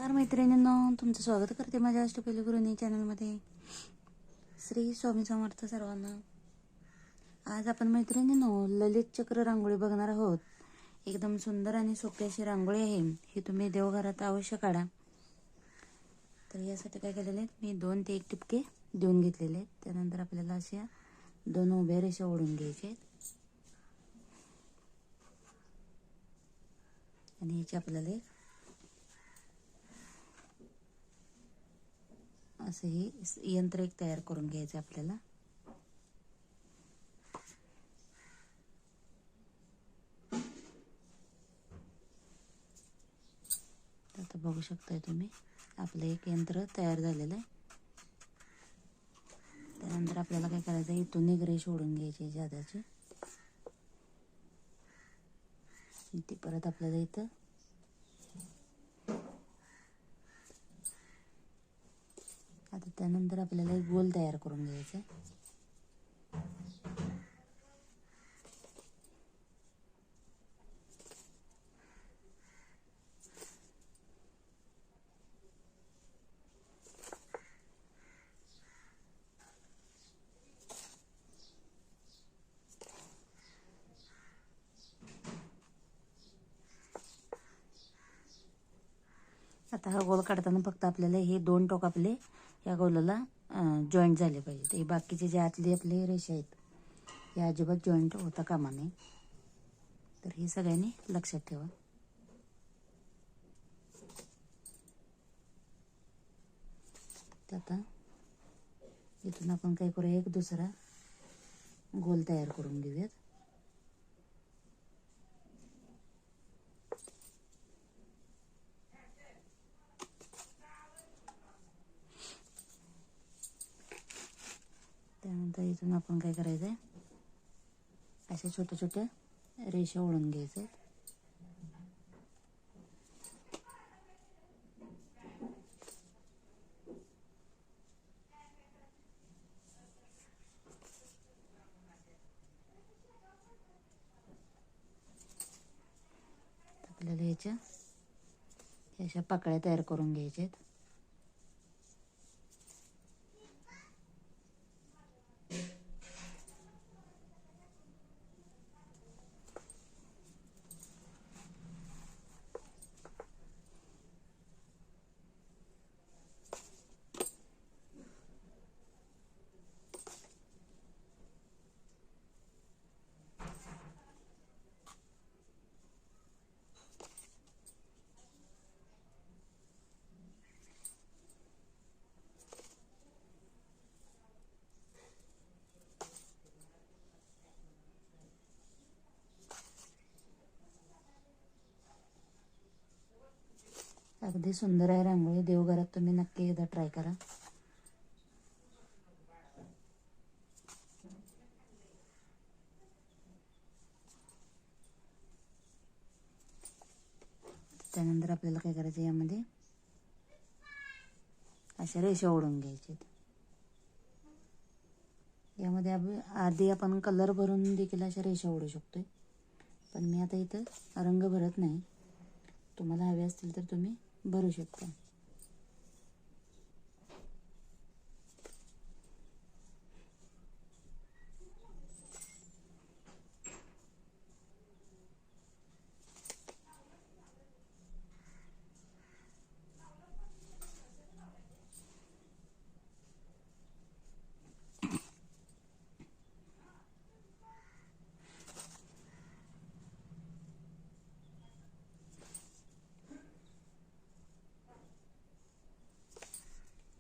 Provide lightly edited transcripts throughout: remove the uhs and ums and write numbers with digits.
नमस्कार मैत्रिणींनो, तुमचं स्वागत करते माझ्या अष्टपैलू गृहिणी चॅनलमध्ये. श्री स्वामी समर्थ सर्वांना. आज आपण मैत्रिणींनो ललित चक्र रांगोळी बघणार आहोत. एकदम सुंदर आणि सोपी अशी रांगोळी आहे. ही तुम्ही देवघरात अवश्य काढा. तर यासाठी काय केलेले आहेत, मी 2 ते 1 टिपके देऊन घेतलेले आहेत. त्यानंतर आपल्याला अशा 2 उभ्या रेषा ओढून घ्यायच्या आहेत आणि याची आपल्याला एक असं हे यंत्र एक तयार करून घ्यायचं आपल्याला. आता बघू शकताय तुम्ही, आपलं एक यंत्र तयार झालेलं आहे. त्यानंतर आपल्याला काय करायचं आहे, इथून एक रेष ओढून घ्यायची जादाची. ती परत आपल्याला इथं आता त्यानंतर आपल्याला एक गोल तयार करून घ्यायचा आहे. आता हा गोल काढताना फक्त आपल्याला हे 2 टोक आपले या गोलाला जॉईंट झाले पाहिजे. हे बाकीचे जे आतले आपले रेषा आहेत हे अजिबात जॉईंट होता कामा नये. तर हे सगळ्यांनी लक्षात ठेवा. आता इथून आपण काय करूया, एक दुसरा गोल तयार करून घेऊयात. त्यानंतर इथून आपण काय करायचं आहे, अशा छोट्या छोट्या रेषा ओढून घ्यायच्या आहेत. आपल्याला याच्या अशा पाकळ्या तयार करून घ्यायच्या आहेत. अगदी सुंदर आहे रांगोळी. देवघरात तुम्ही नक्की एकदा ट्राय करा. त्यानंतर आपल्याला काय करायचं, यामध्ये अशा रेषा ओढून घ्यायच्या. यामध्ये आधी आपण कलर भरून देखील अशा रेषा ओढू शकतोय, पण मी आता इथं रंग भरत नाही. तुम्हाला हवे असतील तर तुम्ही भरू शकता.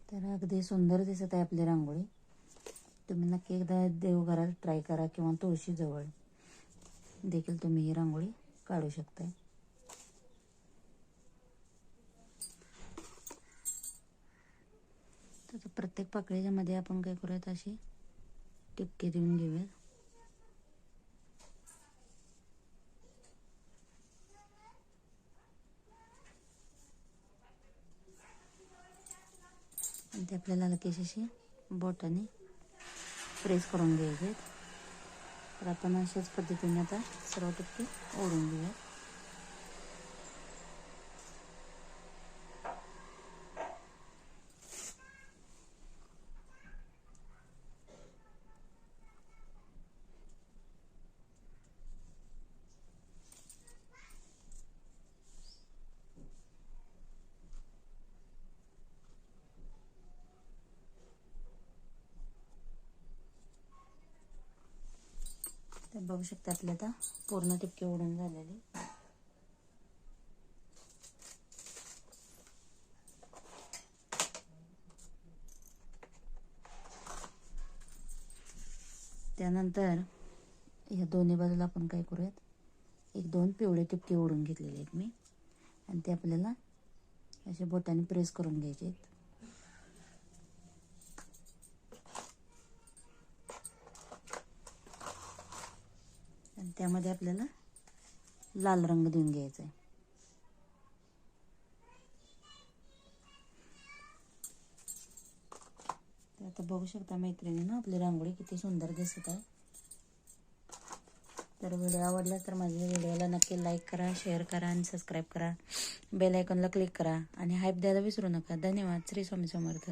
तर अगदी सुंदर दिसत आहे आपली रांगोळी. तुम्ही नक्की एकदा देवघरात ट्राय करा किंवा तुळशीजवळ देखील तुम्ही ही रांगोळी काढू शकता. तर प्रत्येक पाकळीच्या मध्ये आपण काय करूयात, अशी टिपके देऊन घेऊयात. आणि ते आपल्याला लगेच अशी बोटाने प्रेस करून घ्यायचे. तर आपण अशाच पद्धतीने आता सर्व टिपके ओढून घेऊया. बघू शकता आपले आता पूर्ण टिपके उडून झालेले. त्यानंतर या दोन्ही बाजूला आपण काय करूयात, एक दोन पिवळे टिपके ओढून घेतलेले आहेत मी, आणि ते आपल्याला असे बोटाने प्रेस करून घ्यायचे आहेत. आणि त्यामध्ये आपल्याला लाल रंग देऊन घ्यायचा आहे. आता बघू शकता मैत्रिणींनो, आपली रांगोळी किती सुंदर दिसत आहे. तर व्हिडिओ आवडला तर माझ्या व्हिडिओला नक्की लाईक करा, शेअर करा आणि सबस्क्राईब करा. बेल आयकॉनला क्लिक करा आणि हाईप द्यायला विसरू नका. धन्यवाद. श्री स्वामी समर्थ.